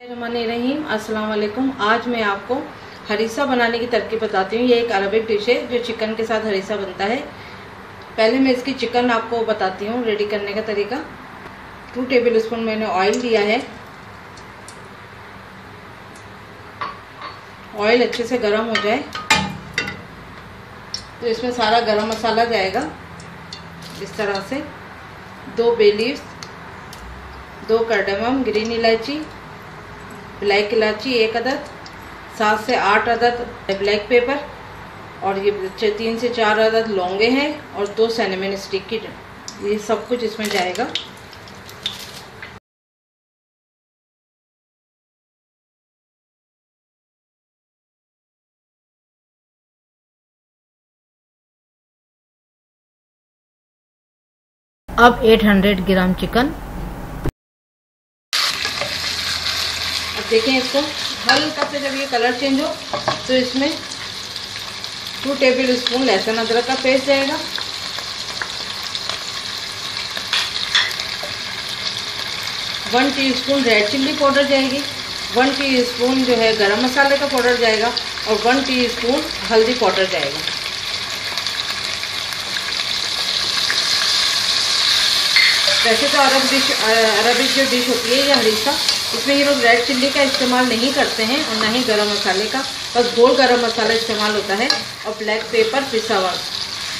रहीम अस्सलाम वालेकुम। आज मैं आपको हरीसा बनाने की तरकीब बताती हूँ। ये एक अरबिक डिश है जो चिकन के साथ हरीसा बनता है। पहले मैं इसकी चिकन आपको बताती हूँ रेडी करने का तरीका। 2 टेबल स्पून मैंने ऑयल लिया है। ऑयल अच्छे से गर्म हो जाए तो इसमें सारा गरम मसाला जाएगा। इस तरह से 2 बे लीव्स, 2 कार्डेमम, ग्रीन इलायची, ब्लैक इलायची 1 अदद, 7 से 8 अदद ब्लैक पेपर और ये 3 से 4 अदद लौंगे हैं और 2 सिनेमन स्टिक की। ये सब कुछ इसमें जाएगा। अब 800 ग्राम चिकन। अब देखें इसको हल्का से जब ये कलर चेंज हो तो इसमें 2 टेबल स्पून लहसुन अदरक का पेस्ट जाएगा। 1 टीस्पून रेड चिल्ली पाउडर जाएगी। 1 टीस्पून जो है गरम मसाले का पाउडर जाएगा और 1 टीस्पून हल्दी पाउडर जाएगा। वैसे तो अरबिक जो डिश होती है ये हरीसा, इसमें ये लोग रेड चिल्ली का इस्तेमाल नहीं करते हैं और ना ही गरम मसाले का, बस गोल गरम मसाला इस्तेमाल होता है और ब्लैक पेपर पिसा हुआ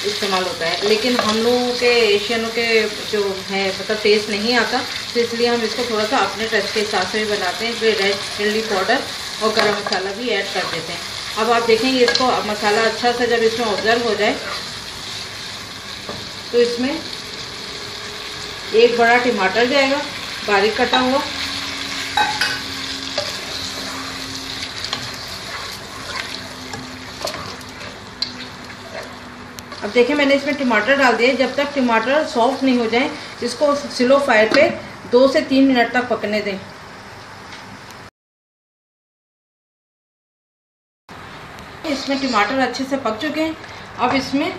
इस्तेमाल होता है। लेकिन हम लोगों के एशियनों के जो है मतलब टेस्ट नहीं आता, तो इसलिए हम इसको थोड़ा सा अपने टेस्ट के हिसाब से भी बनाते हैं। इसमें रेड चिल्ली पाउडर और गरम मसाला भी ऐड कर देते हैं। अब आप देखेंगे इसको मसाला अच्छा सा जब इसमें ऑब्जर्व हो जाए तो इसमें 1 बड़ा टमाटर जाएगा बारीक कटा हुआ। अब देखें मैंने इसमें टमाटर डाल दिया। जब तक टमाटर सॉफ्ट नहीं हो जाए इसको स्लो फायर पे 2 से 3 मिनट तक पकने दें। इसमें टमाटर अच्छे से पक चुके हैं। अब इसमें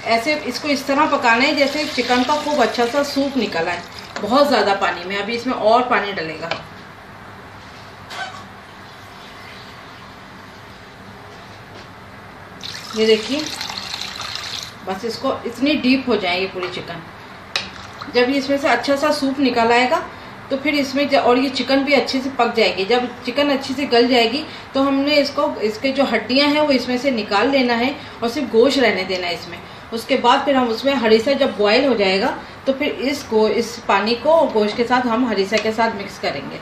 ऐसे इसको इस तरह पकाना है जैसे चिकन का खूब अच्छा सा सूप निकला है, बहुत ज़्यादा पानी में। अभी इसमें और पानी डलेगा। ये देखिए बस इसको इतनी डीप हो जाए ये पूरी चिकन। जब ये इसमें से अच्छा सा सूप निकल आएगा तो फिर इसमें और ये चिकन भी अच्छे से पक जाएगी। जब चिकन अच्छे से गल जाएगी तो हमने इसके जो हड्डियां हैं वो इसमें से निकाल लेना है और सिर्फ गोश्त रहने देना है इसमें। उसके बाद फिर हम उसमें हरीसा जब बॉयल हो जाएगा तो फिर इस पानी को गोश्त के साथ हम हरीसा के साथ मिक्स करेंगे।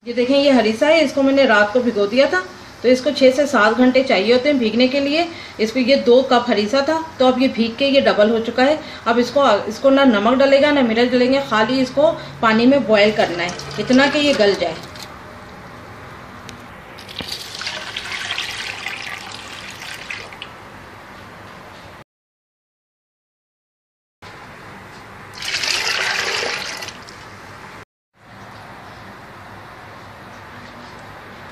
ये देखें ये हरीसा है, इसको मैंने रात को भिगो दिया था तो इसको 6 से 7 घंटे चाहिए होते हैं भीगने के लिए। इसमें ये 2 कप हरीसा था तो अब ये भीग के ये डबल हो चुका है। अब इसको ना नमक डलेगा ना मिर्च डलेंगे, खाली इसको पानी में बॉयल करना है इतना कि ये गल जाए।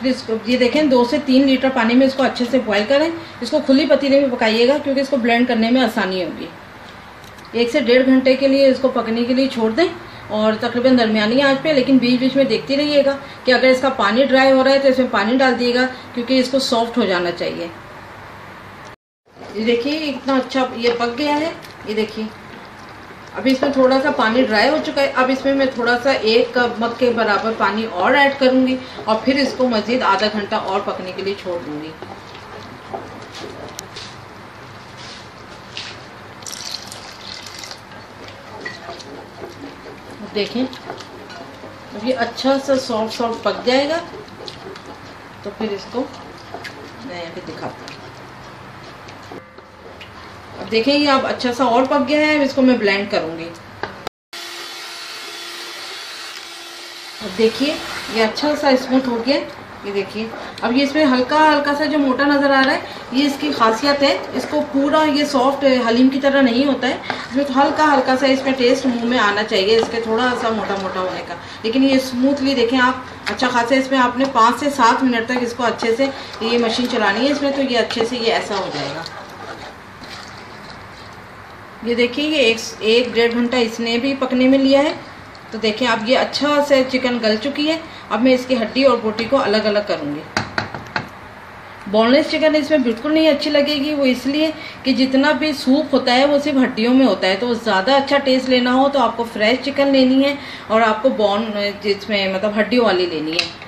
इसको ये देखें 2 से 3 लीटर पानी में इसको अच्छे से बॉयल करें। इसको खुली पतीले में पकाइएगा क्योंकि इसको ब्लेंड करने में आसानी होगी। 1 से 1.5 घंटे के लिए इसको पकने के लिए छोड़ दें और तकरीबन दरमियानी आंच पे, लेकिन बीच बीच में देखती रहिएगा कि अगर इसका पानी ड्राई हो रहा है तो इसमें पानी डाल दिएगा क्योंकि इसको सॉफ्ट हो जाना चाहिए। ये देखिए इतना अच्छा ये पक गया है। ये देखिए अभी इसमें थोड़ा सा पानी ड्राई हो चुका है। अब इसमें मैं थोड़ा सा 1 मग के बराबर पानी और ऐड करूंगी और फिर इसको मज़ीद आधा घंटा और पकने के लिए छोड़ दूंगी। देखें अब ये अच्छा सा सॉफ्ट पक जाएगा तो फिर इसको मैं यहाँ पे दिखाती हूँ। अब देखें ये अब अच्छा सा और पक गया है। इसको मैं ब्लेंड करूंगी। अब देखिए ये अच्छा सा स्मूथ हो गया। ये देखिए अब ये इसमें हल्का हल्का सा जो मोटा नज़र आ रहा है ये इसकी खासियत है। इसको पूरा ये सॉफ्ट हलीम की तरह नहीं होता है, इसमें तो हल्का हल्का सा इसमें टेस्ट मुंह में आना चाहिए इसके थोड़ा सा मोटा मोटा होने का। लेकिन ये स्मूथली देखें आप अच्छा खासा। इसमें आपने 5 से 7 मिनट तक इसको अच्छे से ये मशीन चलानी है इसमें, तो ये अच्छे से ये ऐसा हो जाएगा। ये देखिए ये एक डेढ़ घंटा इसने भी पकने में लिया है। तो देखें अब ये अच्छा से चिकन गल चुकी है। अब मैं इसकी हड्डी और बोटी को अलग अलग करूँगी। बोनलेस चिकन इसमें बिल्कुल नहीं अच्छी लगेगी, वो इसलिए कि जितना भी सूप होता है वो सिर्फ हड्डियों में होता है। तो ज़्यादा अच्छा टेस्ट लेना हो तो आपको फ्रेश चिकन लेनी है और आपको बोन जिसमें मतलब हड्डियों वाली लेनी है।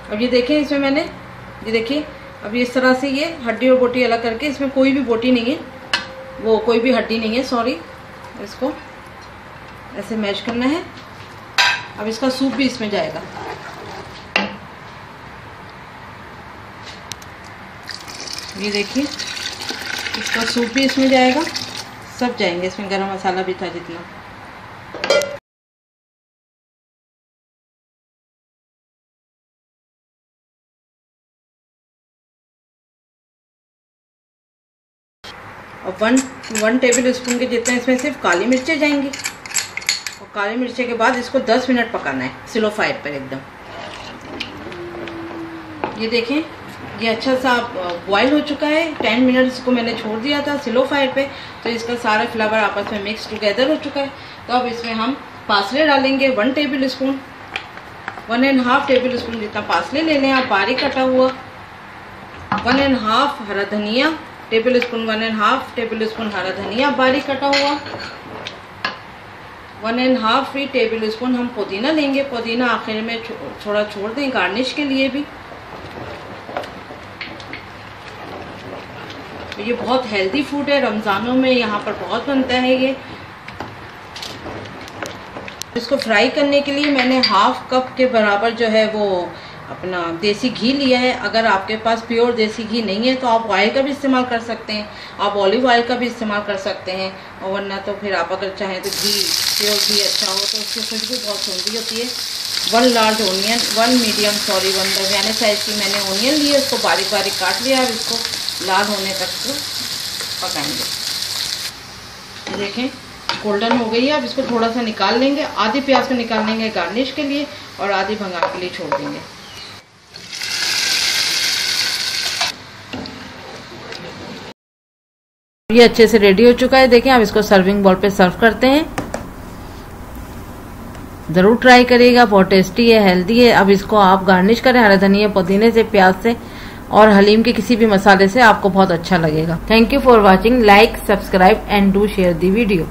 अब ये देखें इसमें मैंने ये देखिए अब इस तरह से ये हड्डी और बोटी अलग करके, इसमें कोई भी बोटी नहीं है, वो कोई भी हड्डी नहीं है, सॉरी। इसको ऐसे मैश करना है। अब इसका सूप भी इसमें जाएगा। ये देखिए इसका सूप भी इसमें जाएगा, सब जाएंगे इसमें, गरम मसाला भी था जितना। और वन टेबल स्पून के जितने इसमें सिर्फ काली मिर्चें जाएंगी। और काली मिर्चें के बाद इसको 10 मिनट पकाना है स्लो फायर पर एकदम। ये देखें ये अच्छा सा बॉयल हो चुका है। 10 मिनट इसको मैंने छोड़ दिया था स्लो फायर पे, तो इसका सारा फ्लेवर आपस में मिक्स टुगेदर हो चुका है। तो अब इसमें हम पासले डालेंगे 1 टेबल स्पून, 1.5 टेबल स्पून जितना पासले ले लें आप बारीक कटा हुआ। 1.5 हरा धनिया टेबल स्पून, 1.5 टेबल स्पून हरा धनिया बारीक कटा हुआ। 1.5 टेबल स्पून हम पुदीना लेंगे। पुदीना आखिर में थोड़ा छोड़ दें गार्निश के लिए भी। तो ये बहुत हेल्दी फूड है, रमज़ानों में यहाँ पर बहुत बनता है ये। इसको फ्राई करने के लिए मैंने 1/2 कप के बराबर जो है वो अपना देसी घी लिया है। अगर आपके पास प्योर देसी घी नहीं है तो आप ऑयल का भी इस्तेमाल कर सकते हैं, आप ऑलिव ऑयल का भी इस्तेमाल कर सकते हैं। और वरना तो फिर आप अगर चाहें तो घी, प्योर घी अच्छा हो तो उसकी खुशबू बहुत सुंदर होती है। 1 लार्ज ऑनियन, 1 दरमियाने साइज़ की मैंने ऑनियन ली है, उसको बारीक बारीक काट लिया। अब इसको लाल होने तक पकाएंगे। देखें गोल्डन हो गई है। अब इसको थोड़ा सा निकाल लेंगे। आधी प्याज को निकाल लेंगे गार्निश के लिए और आधी भंगा के लिए छोड़ देंगे। ये अच्छे से रेडी हो चुका है। देखें अब इसको सर्विंग बाउल पे सर्व करते हैं। जरूर ट्राई करिएगा, बहुत टेस्टी है, हेल्दी है। अब इसको आप गार्निश करें हरा धनिया, पुदीने से, प्याज से और हलीम के किसी भी मसाले से, आपको बहुत अच्छा लगेगा। Thank you for watching. Like, subscribe and do share the video.